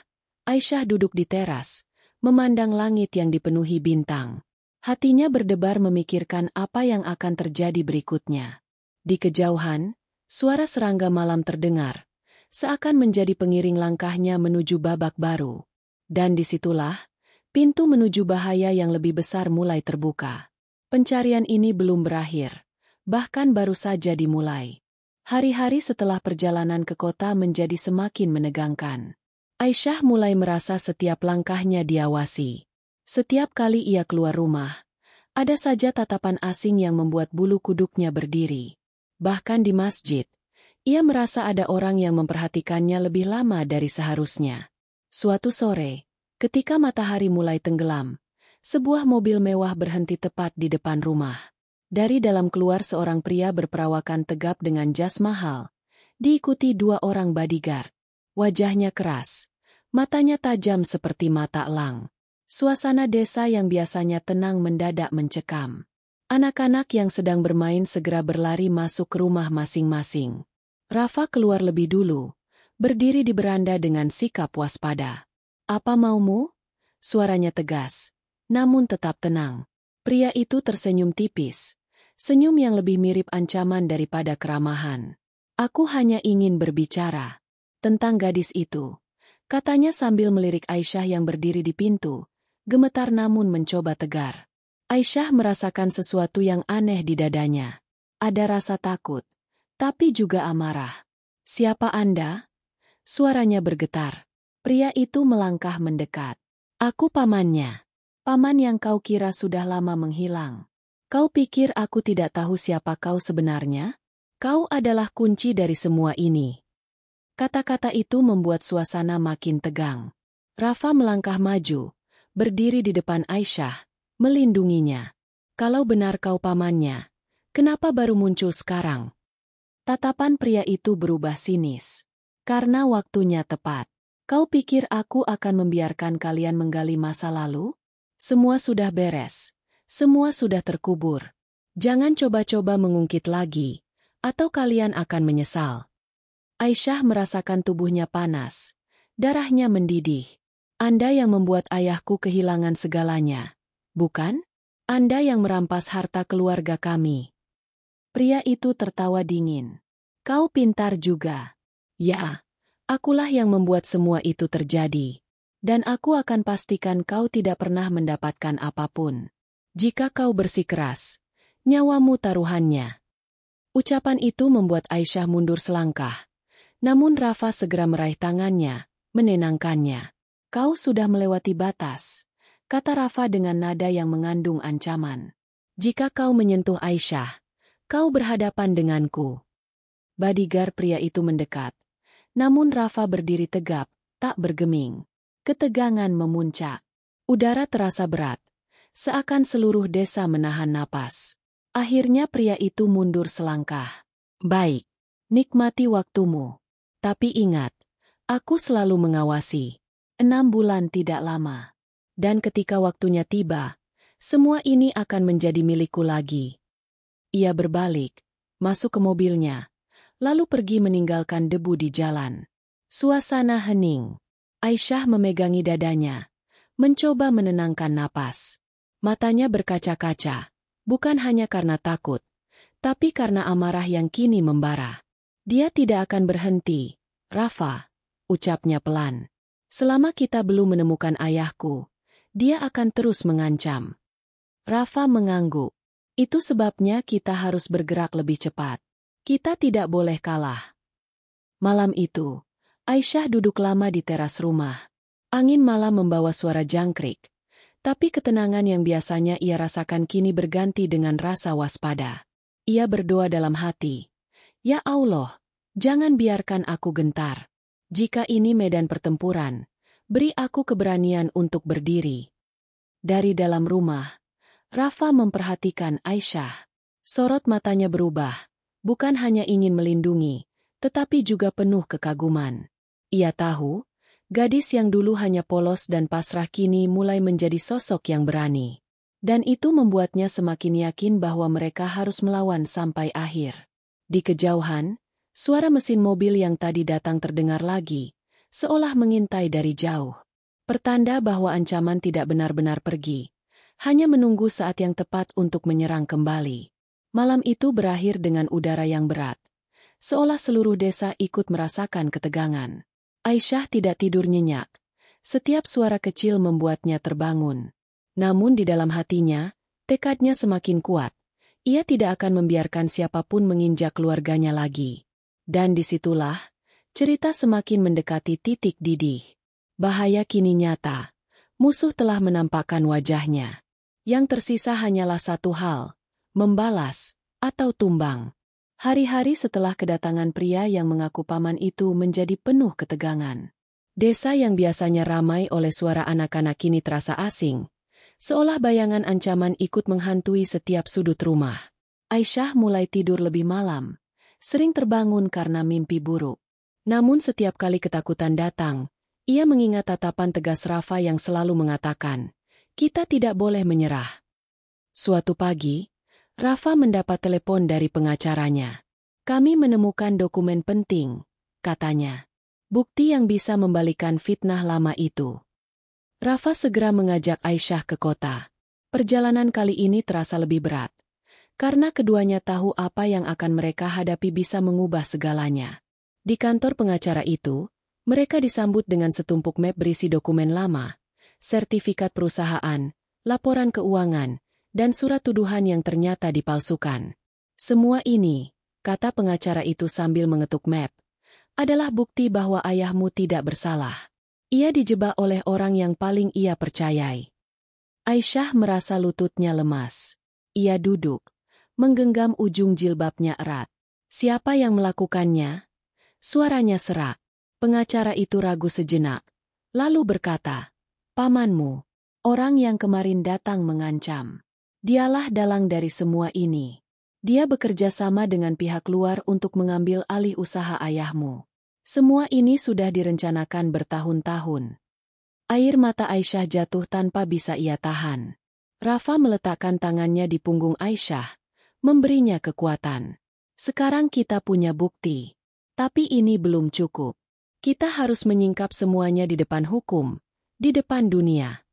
Aisyah duduk di teras, memandang langit yang dipenuhi bintang. Hatinya berdebar memikirkan apa yang akan terjadi berikutnya. Di kejauhan, suara serangga malam terdengar, seakan menjadi pengiring langkahnya menuju babak baru. Dan disitulah, pintu menuju bahaya yang lebih besar mulai terbuka. Pencarian ini belum berakhir, bahkan baru saja dimulai. Hari-hari setelah perjalanan ke kota menjadi semakin menegangkan. Aisyah mulai merasa setiap langkahnya diawasi. Setiap kali ia keluar rumah, ada saja tatapan asing yang membuat bulu kuduknya berdiri. Bahkan di masjid, ia merasa ada orang yang memperhatikannya lebih lama dari seharusnya. Suatu sore, ketika matahari mulai tenggelam, sebuah mobil mewah berhenti tepat di depan rumah. Dari dalam keluar seorang pria berperawakan tegap dengan jas mahal, diikuti 2 orang bodyguard. Wajahnya keras, matanya tajam seperti mata elang. Suasana desa yang biasanya tenang mendadak mencekam. Anak-anak yang sedang bermain segera berlari masuk ke rumah masing-masing. Rafa keluar lebih dulu, berdiri di beranda dengan sikap waspada. "Apa maumu?" Suaranya tegas, namun tetap tenang. Pria itu tersenyum tipis, senyum yang lebih mirip ancaman daripada keramahan. "Aku hanya ingin berbicara tentang gadis itu," katanya sambil melirik Aisyah yang berdiri di pintu, gemetar namun mencoba tegar. Aisyah merasakan sesuatu yang aneh di dadanya. Ada rasa takut, tapi juga amarah. "Siapa Anda?" Suaranya bergetar. Pria itu melangkah mendekat. "Aku pamannya. Paman yang kau kira sudah lama menghilang. Kau pikir aku tidak tahu siapa kau sebenarnya? Kau adalah kunci dari semua ini." Kata-kata itu membuat suasana makin tegang. Rafa melangkah maju, berdiri di depan Aisyah, melindunginya. "Kalau benar kau pamannya, kenapa baru muncul sekarang?" Tatapan pria itu berubah sinis. "Karena waktunya tepat. Kau pikir aku akan membiarkan kalian menggali masa lalu? Semua sudah beres. Semua sudah terkubur. Jangan coba-coba mengungkit lagi, atau kalian akan menyesal." Aisyah merasakan tubuhnya panas. Darahnya mendidih. "Anda yang membuat ayahku kehilangan segalanya, bukan? Anda yang merampas harta keluarga kami." Pria itu tertawa dingin. "Kau pintar juga." "Ya, akulah yang membuat semua itu terjadi. Dan aku akan pastikan kau tidak pernah mendapatkan apapun. Jika kau bersikeras, nyawamu taruhannya." Ucapan itu membuat Aisyah mundur selangkah. Namun Rafa segera meraih tangannya, menenangkannya. "Kau sudah melewati batas," kata Rafa dengan nada yang mengandung ancaman. "Jika kau menyentuh Aisyah, kau berhadapan denganku." Bodyguard pria itu mendekat. Namun Rafa berdiri tegap, tak bergeming. Ketegangan memuncak. Udara terasa berat, seakan seluruh desa menahan napas. Akhirnya pria itu mundur selangkah. "Baik, nikmati waktumu. Tapi ingat, aku selalu mengawasi. 6 bulan tidak lama. Dan ketika waktunya tiba, semua ini akan menjadi milikku lagi." Ia berbalik, masuk ke mobilnya, lalu pergi meninggalkan debu di jalan. Suasana hening. Aisyah memegangi dadanya, mencoba menenangkan napas. Matanya berkaca-kaca, bukan hanya karena takut, tapi karena amarah yang kini membara. "Dia tidak akan berhenti, Rafa," ucapnya pelan. "Selama kita belum menemukan ayahku, dia akan terus mengancam. Rafa mengangguk. Itu sebabnya kita harus bergerak lebih cepat. Kita tidak boleh kalah. Malam itu, Aisyah duduk lama di teras rumah. Angin malam membawa suara jangkrik, tapi ketenangan yang biasanya ia rasakan kini berganti dengan rasa waspada. Ia berdoa dalam hati, "Ya Allah, jangan biarkan aku gentar. Jika ini medan pertempuran, beri aku keberanian untuk berdiri." Dari dalam rumah, Rafa memperhatikan Aisyah. Sorot matanya berubah, bukan hanya ingin melindungi, tetapi juga penuh kekaguman. Ia tahu, gadis yang dulu hanya polos dan pasrah kini mulai menjadi sosok yang berani. Dan itu membuatnya semakin yakin bahwa mereka harus melawan sampai akhir. Di kejauhan, suara mesin mobil yang tadi datang terdengar lagi, seolah mengintai dari jauh. Pertanda bahwa ancaman tidak benar-benar pergi, hanya menunggu saat yang tepat untuk menyerang kembali. Malam itu berakhir dengan udara yang berat, seolah seluruh desa ikut merasakan ketegangan. Aisyah tidak tidur nyenyak. Setiap suara kecil membuatnya terbangun. Namun di dalam hatinya, tekadnya semakin kuat. Ia tidak akan membiarkan siapapun menginjak keluarganya lagi. Dan disitulah, cerita semakin mendekati titik didih. Bahaya kini nyata. Musuh telah menampakkan wajahnya. Yang tersisa hanyalah satu hal, membalas atau tumbang. Hari-hari setelah kedatangan pria yang mengaku paman itu menjadi penuh ketegangan. Desa yang biasanya ramai oleh suara anak-anak kini terasa asing, seolah bayangan ancaman ikut menghantui setiap sudut rumah. Aisyah mulai tidur lebih malam, sering terbangun karena mimpi buruk. Namun setiap kali ketakutan datang, ia mengingat tatapan tegas Rafa yang selalu mengatakan, "Kita tidak boleh menyerah." Suatu pagi, Rafa mendapat telepon dari pengacaranya. "Kami menemukan dokumen penting," katanya. "Bukti yang bisa membalikan fitnah lama itu." Rafa segera mengajak Aisyah ke kota. Perjalanan kali ini terasa lebih berat, karena keduanya tahu apa yang akan mereka hadapi bisa mengubah segalanya. Di kantor pengacara itu, mereka disambut dengan setumpuk map berisi dokumen lama, sertifikat perusahaan, laporan keuangan, dan surat tuduhan yang ternyata dipalsukan. "Semua ini," kata pengacara itu sambil mengetuk map, "adalah bukti bahwa ayahmu tidak bersalah. Ia dijebak oleh orang yang paling ia percayai." Aisyah merasa lututnya lemas. Ia duduk, menggenggam ujung jilbabnya erat. "Siapa yang melakukannya?" Suaranya serak. Pengacara itu ragu sejenak, lalu berkata, "Pamanmu, orang yang kemarin datang mengancam. Dialah dalang dari semua ini. Dia bekerja sama dengan pihak luar untuk mengambil alih usaha ayahmu. Semua ini sudah direncanakan bertahun-tahun." Air mata Aisyah jatuh tanpa bisa ia tahan. Rafa meletakkan tangannya di punggung Aisyah, memberinya kekuatan. "Sekarang kita punya bukti. Tapi ini belum cukup. Kita harus menyingkap semuanya di depan hukum, di depan dunia."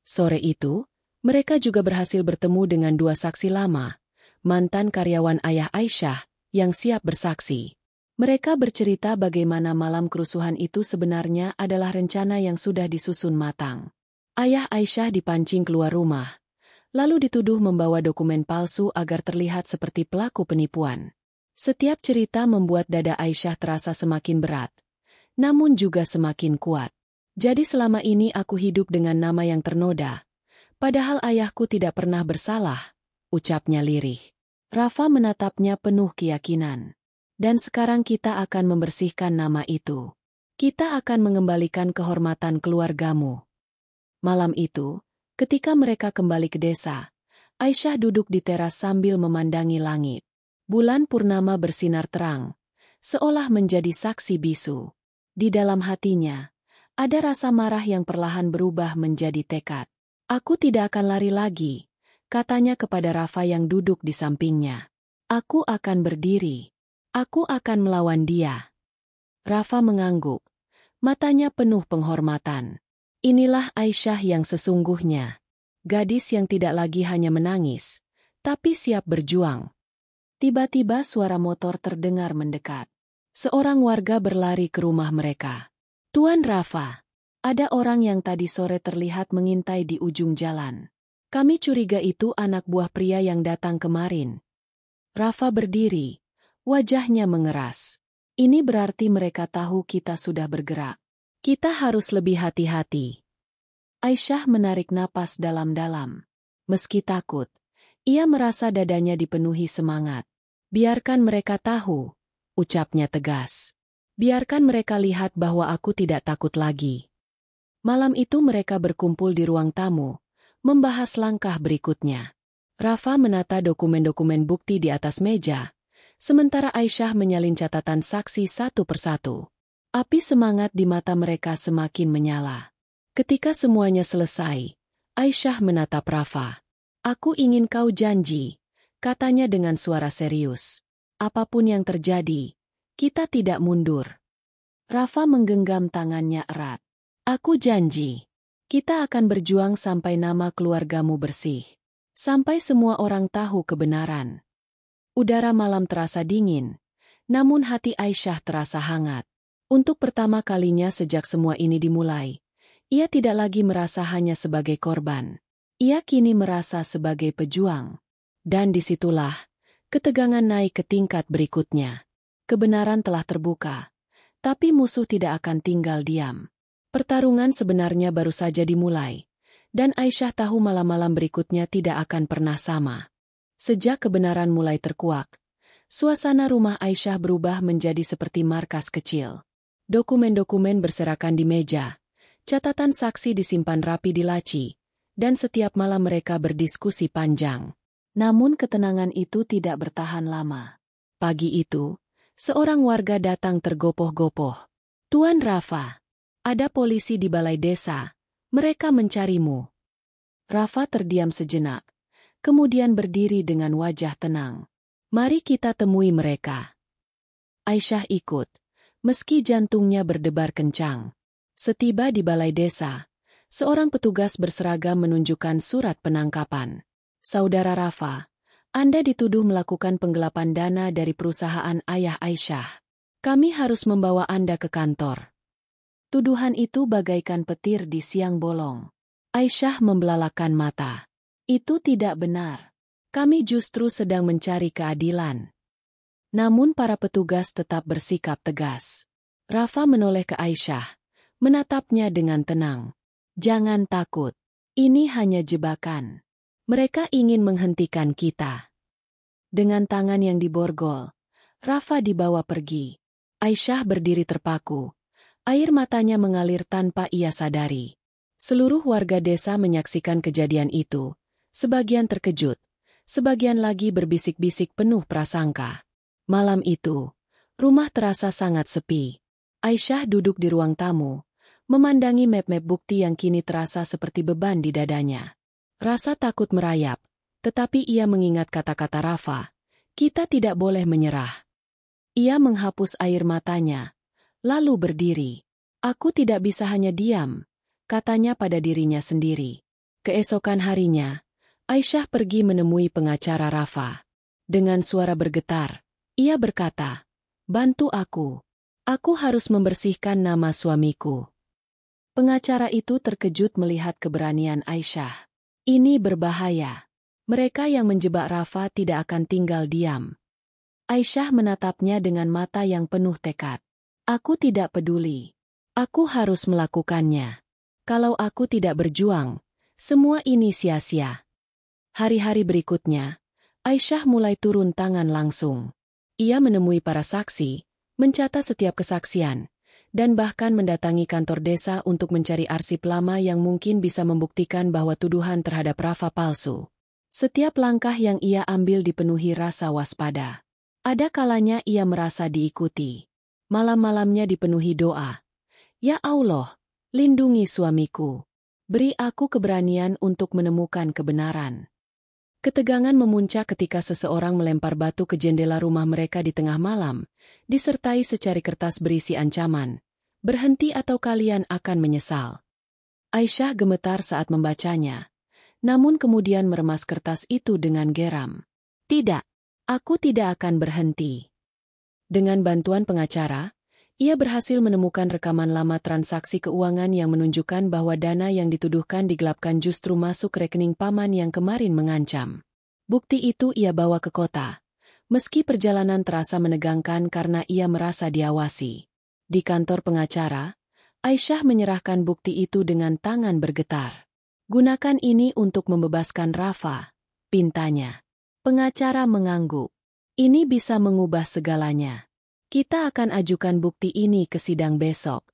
Sore itu, mereka juga berhasil bertemu dengan dua saksi lama, mantan karyawan ayah Aisyah, yang siap bersaksi. Mereka bercerita bagaimana malam kerusuhan itu sebenarnya adalah rencana yang sudah disusun matang. Ayah Aisyah dipancing keluar rumah, lalu dituduh membawa dokumen palsu agar terlihat seperti pelaku penipuan. Setiap cerita membuat dada Aisyah terasa semakin berat, namun juga semakin kuat. "Jadi selama ini aku hidup dengan nama yang ternoda. Padahal ayahku tidak pernah bersalah," ucapnya lirih. Rafa menatapnya penuh keyakinan. "Dan sekarang kita akan membersihkan nama itu. Kita akan mengembalikan kehormatan keluargamu." Malam itu, ketika mereka kembali ke desa, Aisyah duduk di teras sambil memandangi langit. Bulan purnama bersinar terang, seolah menjadi saksi bisu. Di dalam hatinya, ada rasa marah yang perlahan berubah menjadi tekad. "Aku tidak akan lari lagi," katanya kepada Rafa yang duduk di sampingnya. "Aku akan berdiri. Aku akan melawan dia." Rafa mengangguk, matanya penuh penghormatan. Inilah Aisyah yang sesungguhnya. Gadis yang tidak lagi hanya menangis, tapi siap berjuang. Tiba-tiba suara motor terdengar mendekat. Seorang warga berlari ke rumah mereka. "Tuan Rafa." Ada orang yang tadi sore terlihat mengintai di ujung jalan. Kami curiga itu anak buah pria yang datang kemarin. Rafa berdiri. Wajahnya mengeras. Ini berarti mereka tahu kita sudah bergerak. Kita harus lebih hati-hati. Aisyah menarik napas dalam-dalam. Meski takut, ia merasa dadanya dipenuhi semangat. Biarkan mereka tahu, ucapnya tegas. Biarkan mereka lihat bahwa aku tidak takut lagi. Malam itu mereka berkumpul di ruang tamu, membahas langkah berikutnya. Rafa menata dokumen-dokumen bukti di atas meja, sementara Aisyah menyalin catatan saksi satu persatu. Api semangat di mata mereka semakin menyala. Ketika semuanya selesai, Aisyah menatap Rafa. Aku ingin kau janji, katanya dengan suara serius. Apapun yang terjadi, kita tidak mundur. Rafa menggenggam tangannya erat. Aku janji, kita akan berjuang sampai nama keluargamu bersih. Sampai semua orang tahu kebenaran. Udara malam terasa dingin, namun hati Aisyah terasa hangat. Untuk pertama kalinya sejak semua ini dimulai, ia tidak lagi merasa hanya sebagai korban. Ia kini merasa sebagai pejuang. Dan disitulah, ketegangan naik ke tingkat berikutnya. Kebenaran telah terbuka, tapi musuh tidak akan tinggal diam. Pertarungan sebenarnya baru saja dimulai, dan Aisyah tahu malam-malam berikutnya tidak akan pernah sama. Sejak kebenaran mulai terkuak, suasana rumah Aisyah berubah menjadi seperti markas kecil. Dokumen-dokumen berserakan di meja, catatan saksi disimpan rapi di laci, dan setiap malam mereka berdiskusi panjang. Namun ketenangan itu tidak bertahan lama. Pagi itu, seorang warga datang tergopoh-gopoh. Tuan Rafa, ada polisi di balai desa, mereka mencarimu. Rafa terdiam sejenak, kemudian berdiri dengan wajah tenang. Mari kita temui mereka. Aisyah ikut, meski jantungnya berdebar kencang. Setiba di balai desa, seorang petugas berseragam menunjukkan surat penangkapan. Saudara Rafa, Anda dituduh melakukan penggelapan dana dari perusahaan ayah Aisyah. Kami harus membawa Anda ke kantor. Tuduhan itu bagaikan petir di siang bolong. Aisyah membelalakan mata. Itu tidak benar. Kami justru sedang mencari keadilan. Namun para petugas tetap bersikap tegas. Rafa menoleh ke Aisyah, menatapnya dengan tenang. Jangan takut. Ini hanya jebakan. Mereka ingin menghentikan kita. Dengan tangan yang diborgol, Rafa dibawa pergi. Aisyah berdiri terpaku. Air matanya mengalir tanpa ia sadari. Seluruh warga desa menyaksikan kejadian itu. Sebagian terkejut, sebagian lagi berbisik-bisik penuh prasangka. Malam itu, rumah terasa sangat sepi. Aisyah duduk di ruang tamu, memandangi map-map bukti yang kini terasa seperti beban di dadanya. Rasa takut merayap, tetapi ia mengingat kata-kata Rafa, kita tidak boleh menyerah. Ia menghapus air matanya, lalu berdiri. Aku tidak bisa hanya diam, katanya pada dirinya sendiri. Keesokan harinya, Aisyah pergi menemui pengacara Rafa. Dengan suara bergetar, ia berkata, bantu aku. Aku harus membersihkan nama suamiku. Pengacara itu terkejut melihat keberanian Aisyah. Ini berbahaya. Mereka yang menjebak Rafa tidak akan tinggal diam. Aisyah menatapnya dengan mata yang penuh tekad. Aku tidak peduli. Aku harus melakukannya. Kalau aku tidak berjuang, semua ini sia-sia. Hari-hari berikutnya, Aisyah mulai turun tangan langsung. Ia menemui para saksi, mencatat setiap kesaksian, dan bahkan mendatangi kantor desa untuk mencari arsip lama yang mungkin bisa membuktikan bahwa tuduhan terhadap Rafa palsu. Setiap langkah yang ia ambil dipenuhi rasa waspada. Ada kalanya ia merasa diikuti. Malam-malamnya dipenuhi doa. Ya Allah, lindungi suamiku. Beri aku keberanian untuk menemukan kebenaran. Ketegangan memuncak ketika seseorang melempar batu ke jendela rumah mereka di tengah malam, disertai secari kertas berisi ancaman. Berhenti atau kalian akan menyesal. Aisyah gemetar saat membacanya, namun kemudian meremas kertas itu dengan geram. Tidak, aku tidak akan berhenti. Dengan bantuan pengacara, Ia berhasil menemukan rekaman lama transaksi keuangan yang menunjukkan bahwa dana yang dituduhkan digelapkan justru masuk rekening paman yang kemarin mengancam. Bukti itu ia bawa ke kota. Meski perjalanan terasa menegangkan karena ia merasa diawasi. Di kantor pengacara, Aisyah menyerahkan bukti itu dengan tangan bergetar. Gunakan ini untuk membebaskan Rafa, pintanya. Pengacara mengangguk. Ini bisa mengubah segalanya. Kita akan ajukan bukti ini ke sidang besok.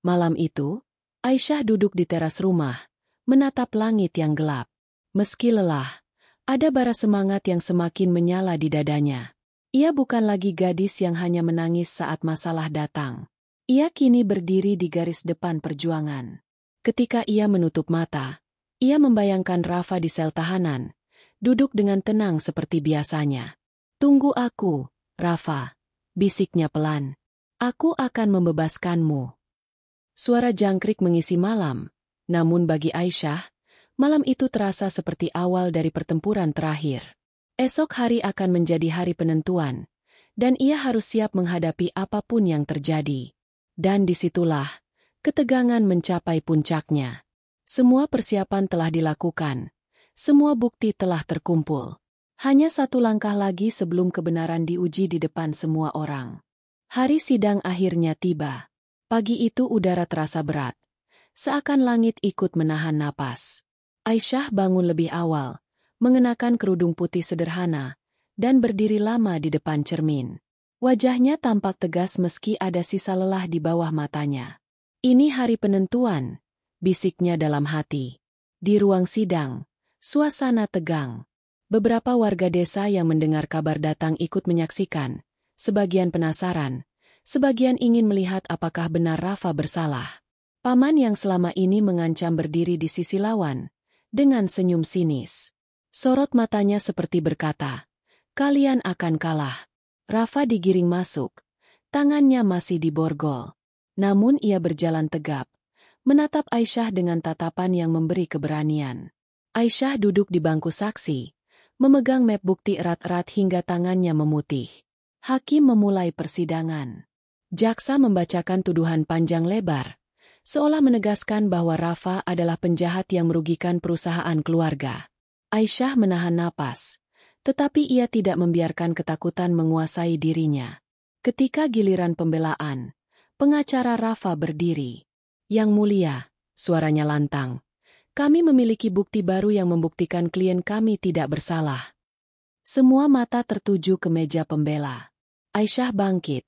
Malam itu, Aisyah duduk di teras rumah, menatap langit yang gelap. Meski lelah, ada bara semangat yang semakin menyala di dadanya. Ia bukan lagi gadis yang hanya menangis saat masalah datang. Ia kini berdiri di garis depan perjuangan. Ketika ia menutup mata, ia membayangkan Rafa di sel tahanan, duduk dengan tenang seperti biasanya. Tunggu aku, Rafa. Bisiknya pelan. Aku akan membebaskanmu. Suara jangkrik mengisi malam, namun bagi Aisyah, malam itu terasa seperti awal dari pertempuran terakhir. Esok hari akan menjadi hari penentuan, dan ia harus siap menghadapi apapun yang terjadi. Dan disitulah, ketegangan mencapai puncaknya. Semua persiapan telah dilakukan, semua bukti telah terkumpul. Hanya satu langkah lagi sebelum kebenaran diuji di depan semua orang. Hari sidang akhirnya tiba. Pagi itu udara terasa berat. Seakan langit ikut menahan napas. Aisyah bangun lebih awal, mengenakan kerudung putih sederhana, dan berdiri lama di depan cermin. Wajahnya tampak tegas meski ada sisa lelah di bawah matanya. Ini hari penentuan, bisiknya dalam hati. Di ruang sidang, suasana tegang. Beberapa warga desa yang mendengar kabar datang ikut menyaksikan. Sebagian penasaran, sebagian ingin melihat apakah benar Rafa bersalah. Paman yang selama ini mengancam berdiri di sisi lawan, dengan senyum sinis. Sorot matanya seperti berkata, "Kalian akan kalah." Rafa digiring masuk, tangannya masih diborgol. Namun ia berjalan tegap, menatap Aisyah dengan tatapan yang memberi keberanian. Aisyah duduk di bangku saksi, memegang map bukti erat-erat hingga tangannya memutih. Hakim memulai persidangan. Jaksa membacakan tuduhan panjang lebar, seolah menegaskan bahwa Rafa adalah penjahat yang merugikan perusahaan keluarga. Aisyah menahan napas, tetapi ia tidak membiarkan ketakutan menguasai dirinya. Ketika giliran pembelaan, pengacara Rafa berdiri. "Yang mulia," suaranya lantang. "Kami memiliki bukti baru yang membuktikan klien kami tidak bersalah." Semua mata tertuju ke meja pembela. Aisyah bangkit,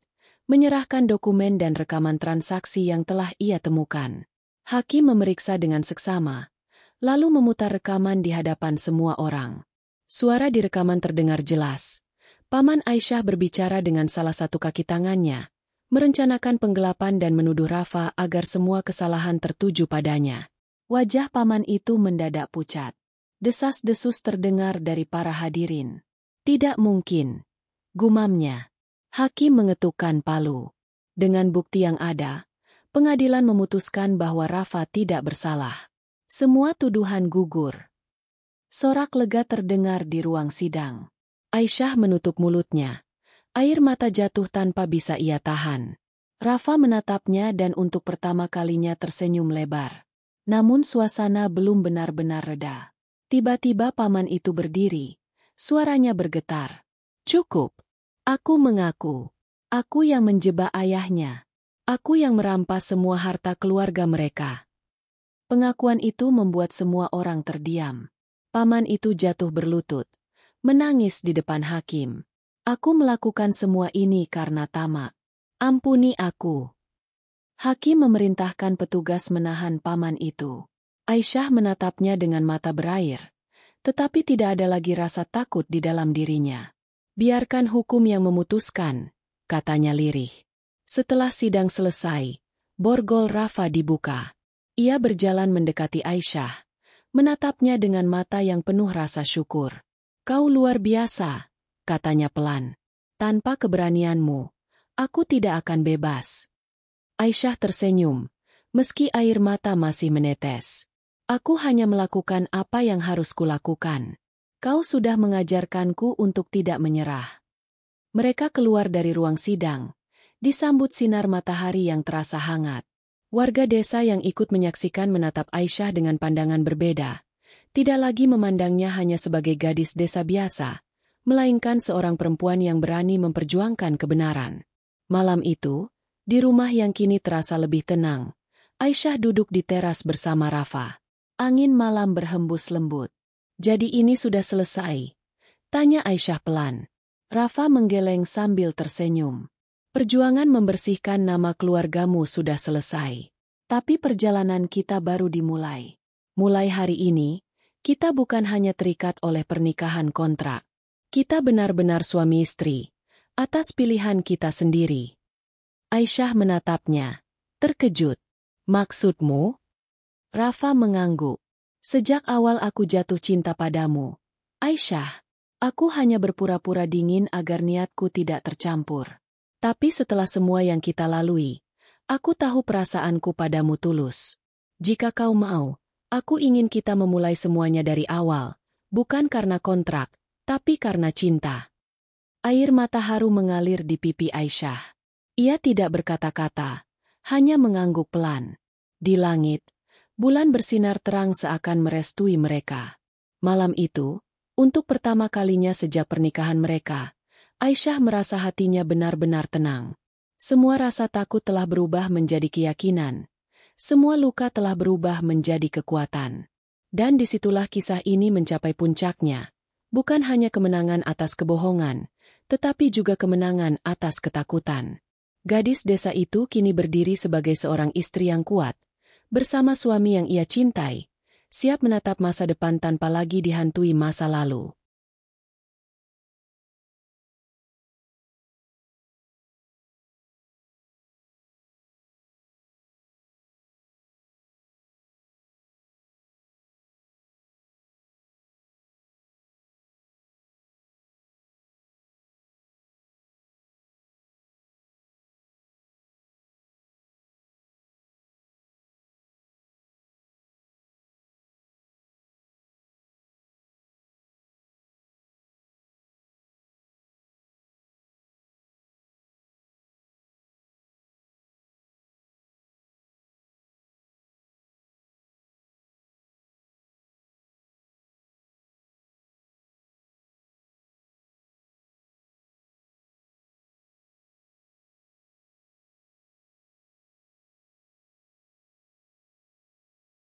menyerahkan dokumen dan rekaman transaksi yang telah ia temukan. Hakim memeriksa dengan seksama, lalu memutar rekaman di hadapan semua orang. Suara di rekaman terdengar jelas. Paman Aisyah berbicara dengan salah satu kaki tangannya, merencanakan penggelapan dan menuduh Rafa agar semua kesalahan tertuju padanya. Wajah paman itu mendadak pucat. Desas-desus terdengar dari para hadirin. "Tidak mungkin," gumamnya. Hakim mengetukkan palu. Dengan bukti yang ada, pengadilan memutuskan bahwa Rafa tidak bersalah. Semua tuduhan gugur. Sorak lega terdengar di ruang sidang. Aisyah menutup mulutnya. Air mata jatuh tanpa bisa ia tahan. Rafa menatapnya dan untuk pertama kalinya tersenyum lebar. Namun suasana belum benar-benar reda. Tiba-tiba paman itu berdiri. Suaranya bergetar. "Cukup. Aku mengaku. Aku yang menjebak ayahnya. Aku yang merampas semua harta keluarga mereka." Pengakuan itu membuat semua orang terdiam. Paman itu jatuh berlutut, menangis di depan hakim. "Aku melakukan semua ini karena tamak. Ampuni aku." Hakim memerintahkan petugas menahan paman itu. Aisyah menatapnya dengan mata berair, tetapi tidak ada lagi rasa takut di dalam dirinya. "Biarkan hukum yang memutuskan," katanya lirih. Setelah sidang selesai, borgol Rafa dibuka. Ia berjalan mendekati Aisyah, menatapnya dengan mata yang penuh rasa syukur. "Kau luar biasa," katanya pelan. "Tanpa keberanianmu, aku tidak akan bebas." Aisyah tersenyum, meski air mata masih menetes. "Aku hanya melakukan apa yang harus kulakukan. Kau sudah mengajarkanku untuk tidak menyerah." Mereka keluar dari ruang sidang, disambut sinar matahari yang terasa hangat. Warga desa yang ikut menyaksikan menatap Aisyah dengan pandangan berbeda. Tidak lagi memandangnya hanya sebagai gadis desa biasa, melainkan seorang perempuan yang berani memperjuangkan kebenaran. Malam itu, di rumah yang kini terasa lebih tenang, Aisyah duduk di teras bersama Rafa. Angin malam berhembus lembut. "Jadi ini sudah selesai?" tanya Aisyah pelan. Rafa menggeleng sambil tersenyum. "Perjuangan membersihkan nama keluargamu sudah selesai. Tapi perjalanan kita baru dimulai. Mulai hari ini, kita bukan hanya terikat oleh pernikahan kontrak. Kita benar-benar suami istri, atas pilihan kita sendiri." Aisyah menatapnya, terkejut. "Maksudmu?" Rafa mengangguk. "Sejak awal aku jatuh cinta padamu, Aisyah. Aku hanya berpura-pura dingin agar niatku tidak tercampur. Tapi setelah semua yang kita lalui, aku tahu perasaanku padamu tulus. Jika kau mau, aku ingin kita memulai semuanya dari awal, bukan karena kontrak, tapi karena cinta." Air mata haru mengalir di pipi Aisyah. Ia tidak berkata-kata, hanya mengangguk pelan. Di langit, bulan bersinar terang seakan merestui mereka. Malam itu, untuk pertama kalinya sejak pernikahan mereka, Aisyah merasa hatinya benar-benar tenang. Semua rasa takut telah berubah menjadi keyakinan. Semua luka telah berubah menjadi kekuatan. Dan disitulah kisah ini mencapai puncaknya. Bukan hanya kemenangan atas kebohongan, tetapi juga kemenangan atas ketakutan. Gadis desa itu kini berdiri sebagai seorang istri yang kuat, bersama suami yang ia cintai, siap menatap masa depan tanpa lagi dihantui masa lalu.